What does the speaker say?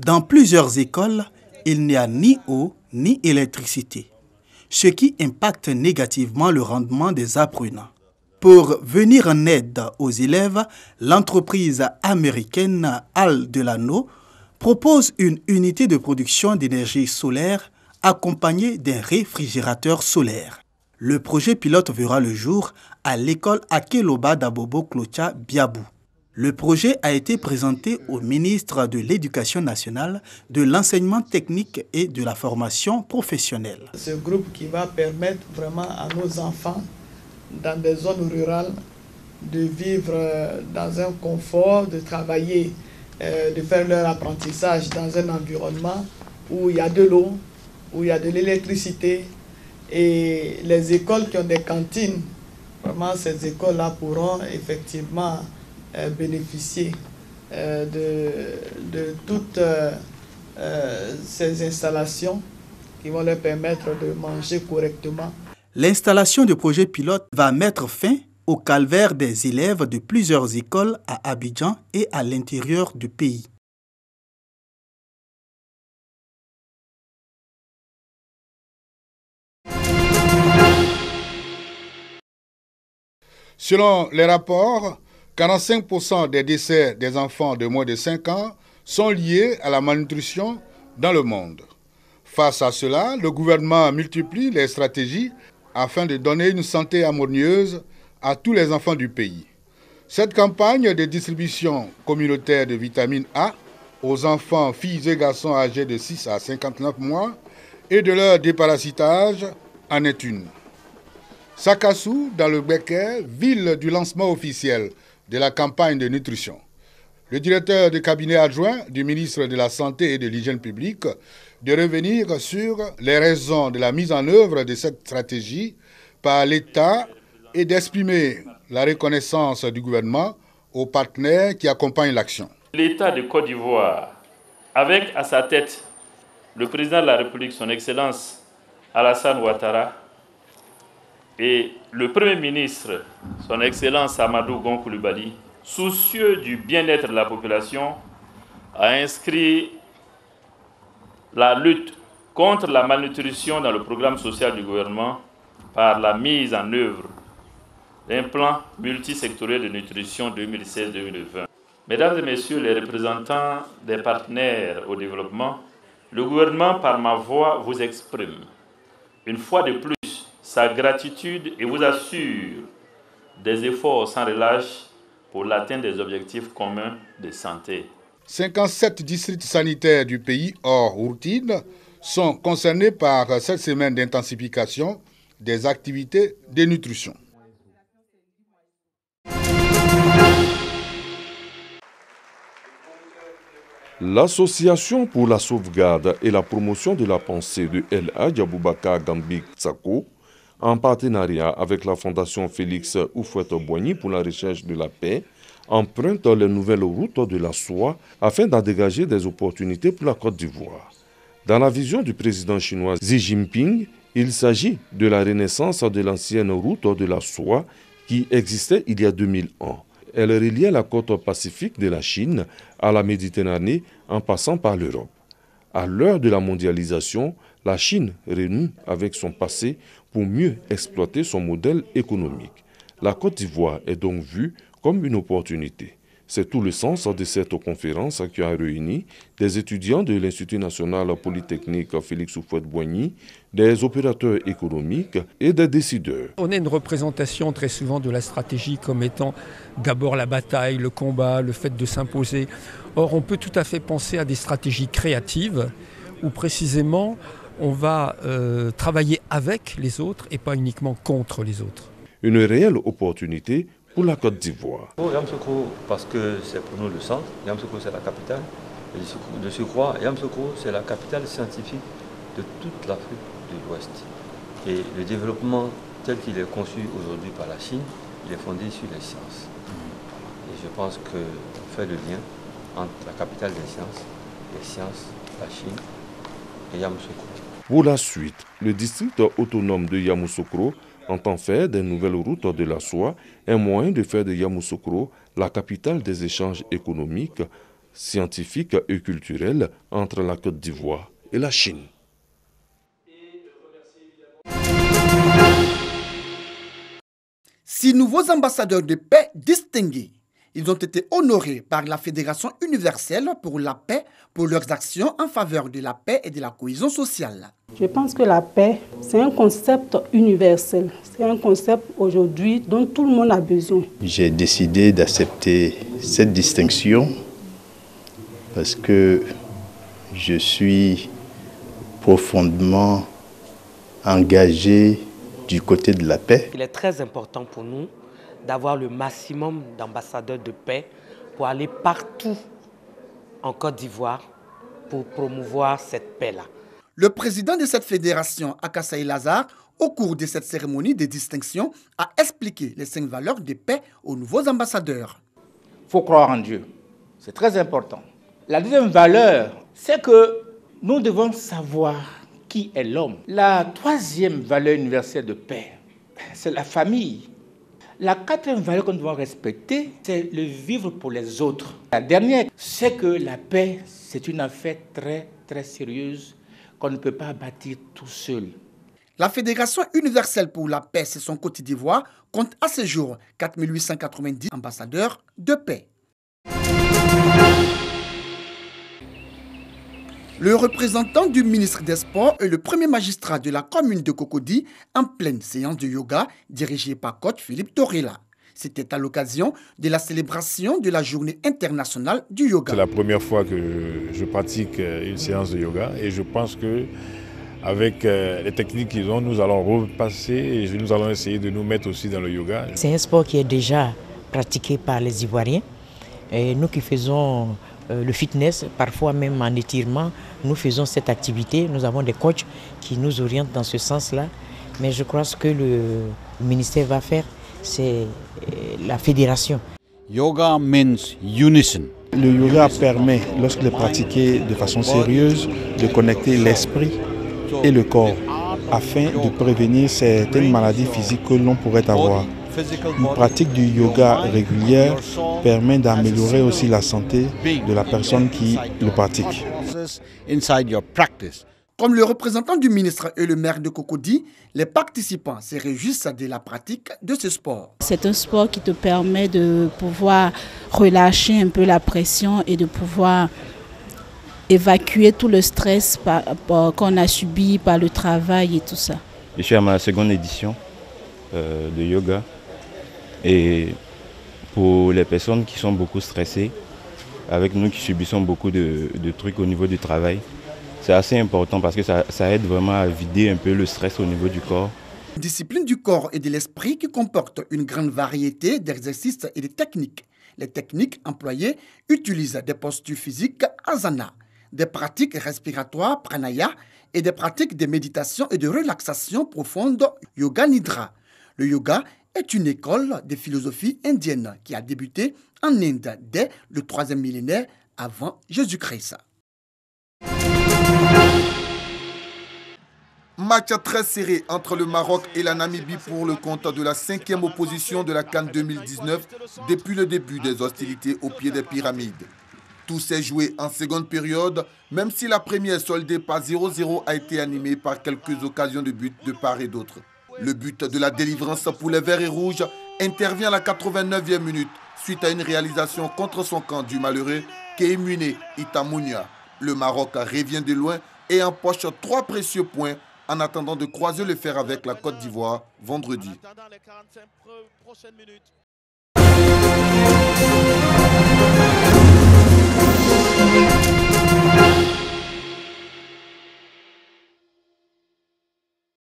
Dans plusieurs écoles, il n'y a ni eau ni électricité, ce qui impacte négativement le rendement des apprenants. Pour venir en aide aux élèves, l'entreprise américaine Al Delano propose une unité de production d'énergie solaire accompagnée d'un réfrigérateur solaire. Le projet pilote verra le jour à l'école Akeloba d'Abobo Clocha Biabou. Le projet a été présenté au ministre de l'Éducation nationale, de l'enseignement technique et de la formation professionnelle. Ce groupe qui va permettre vraiment à nos enfants dans des zones rurales de vivre dans un confort, de travailler, de faire leur apprentissage dans un environnement où il y a de l'eau, où il y a de l'électricité. Et les écoles qui ont des cantines, vraiment ces écoles-là pourront effectivement bénéficier de toutes ces installations qui vont leur permettre de manger correctement. L'installation du projet pilote va mettre fin au calvaire des élèves de plusieurs écoles à Abidjan et à l'intérieur du pays. Selon les rapports, 45% des décès des enfants de moins de 5 ans sont liés à la malnutrition dans le monde. Face à cela, le gouvernement multiplie les stratégies afin de donner une santé harmonieuse à tous les enfants du pays. Cette campagne de distribution communautaire de vitamine A aux enfants, filles et garçons âgés de 6 à 59 mois et de leur déparasitage en est une. Sakassou, dans le Béquet, ville du lancement officiel de la campagne de nutrition. Le directeur de cabinet adjoint du ministre de la Santé et de l'Hygiène publique de revenir sur les raisons de la mise en œuvre de cette stratégie par l'État et d'exprimer la reconnaissance du gouvernement aux partenaires qui accompagnent l'action. L'État de Côte d'Ivoire, avec à sa tête le président de la République, son Excellence Alassane Ouattara, et le Premier ministre, son Excellence Amadou Gon Coulibaly, soucieux du bien-être de la population, a inscrit la lutte contre la malnutrition dans le programme social du gouvernement par la mise en œuvre d'un plan multisectoriel de nutrition 2016-2020. Mesdames et messieurs les représentants des partenaires au développement, le gouvernement, par ma voix, vous exprime une fois de plus sa gratitude et vous assure des efforts sans relâche pour l'atteinte des objectifs communs de santé. 57 districts sanitaires du pays hors routine sont concernés par cette semaine d'intensification des activités de nutrition. L'Association pour la sauvegarde et la promotion de la pensée de El Hadj Aboubakar Gambik Tsako, en partenariat avec la Fondation Félix Houphouët-Boigny pour la recherche de la paix, emprunte les nouvelles routes de la soie afin d'en dégager des opportunités pour la Côte d'Ivoire. Dans la vision du président chinois Xi Jinping, il s'agit de la renaissance de l'ancienne route de la soie qui existait il y a 2000 ans. Elle reliait la côte pacifique de la Chine à la Méditerranée en passant par l'Europe. À l'heure de la mondialisation, la Chine renoue avec son passé pour mieux exploiter son modèle économique. La Côte d'Ivoire est donc vue comme une opportunité. C'est tout le sens de cette conférence qui a réuni des étudiants de l'Institut national polytechnique Félix Houphouët-Boigny, des opérateurs économiques et des décideurs. On a une représentation très souvent de la stratégie comme étant d'abord la bataille, le combat, le fait de s'imposer. Or, on peut tout à fait penser à des stratégies créatives où précisément on va travailler avec les autres et pas uniquement contre les autres. Une réelle opportunité pour la Côte d'Ivoire. Yamoussoukro, parce que c'est pour nous le centre, Yamoussoukro c'est la capitale, et de surcroît, Yamoussoukro c'est la capitale scientifique de toute l'Afrique de l'Ouest. Et le développement tel qu'il est conçu aujourd'hui par la Chine, il est fondé sur les sciences. Et je pense qu'on fait le lien entre la capitale des sciences, la Chine et Yamoussoukro. Pour la suite, le district autonome de Yamoussoukro entend faire des nouvelles routes de la soie un moyen de faire de Yamoussoukro la capitale des échanges économiques scientifique et culturel entre la Côte d'Ivoire et la Chine. Six nouveaux ambassadeurs de paix distingués. Ils ont été honorés par la Fédération universelle pour la paix pour leurs actions en faveur de la paix et de la cohésion sociale. Je pense que la paix, c'est un concept universel. C'est un concept aujourd'hui dont tout le monde a besoin. J'ai décidé d'accepter cette distinction parce que je suis profondément engagé du côté de la paix. Il est très important pour nous d'avoir le maximum d'ambassadeurs de paix pour aller partout en Côte d'Ivoire pour promouvoir cette paix-là. Le président de cette fédération, Akassaï Lazare, au cours de cette cérémonie de distinction, a expliqué les 5 valeurs de paix aux nouveaux ambassadeurs. Il faut croire en Dieu, c'est très important. La deuxième valeur, c'est que nous devons savoir qui est l'homme. La troisième valeur universelle de paix, c'est la famille. La quatrième valeur que nous devons respecter, c'est le vivre pour les autres. La dernière, c'est que la paix, c'est une affaire très, très sérieuse qu'on ne peut pas bâtir tout seul. La Fédération universelle pour la paix et son Côte d'Ivoire compte à ce jour 4890 ambassadeurs de paix. Le représentant du ministre des Sports est le premier magistrat de la commune de Cocody en pleine séance de yoga dirigée par coach Philippe Torella. C'était à l'occasion de la célébration de la journée internationale du yoga. C'est la première fois que je pratique une séance de yoga et je pense que avec les techniques qu'ils ont, nous allons repasser et nous allons essayer de nous mettre aussi dans le yoga. C'est un sport qui est déjà pratiqué par les Ivoiriens. Et nous qui faisons le fitness, parfois même en étirement, nous faisons cette activité. Nous avons des coachs qui nous orientent dans ce sens-là. Mais je crois que ce que le ministère va faire, c'est la fédération. Yoga means unison. Le yoga permet, lorsqu'il est pratiqué de façon sérieuse, de connecter l'esprit et le corps afin de prévenir certaines maladies physiques que l'on pourrait avoir. Une pratique du yoga régulière permet d'améliorer aussi la santé de la personne qui le pratique. Comme le représentant du ministre et le maire de Cocody, les participants se réjouissent de la pratique de ce sport. C'est un sport qui te permet de pouvoir relâcher un peu la pression et de pouvoir évacuer tout le stress qu'on a subi par le travail et tout ça. Je suis à ma seconde édition de yoga et pour les personnes qui sont beaucoup stressées, avec nous qui subissons beaucoup de trucs au niveau du travail, c'est assez important parce que ça aide vraiment à vider un peu le stress au niveau du corps. Une discipline du corps et de l'esprit qui comporte une grande variété d'exercices et de techniques. Les techniques employées utilisent des postures physiques asana, des pratiques respiratoires pranaya et des pratiques de méditation et de relaxation profonde yoga nidra. Le yoga est une école de philosophie indienne qui a débuté en Inde dès le 3e millénaire avant Jésus-Christ. Match très serré entre le Maroc et la Namibie pour le compte de la 5e opposition de la CAN 2019 depuis le début des hostilités au pied des pyramides. Tout s'est joué en seconde période, même si la première soldée par 0-0 a été animée par quelques occasions de but de part et d'autre. Le but de la délivrance pour les Verts et Rouges intervient à la 89e minute suite à une réalisation contre son camp du malheureux Kémouné Itamounia. Le Maroc revient de loin et empoche 3 précieux points en attendant de croiser le fer avec la Côte d'Ivoire vendredi.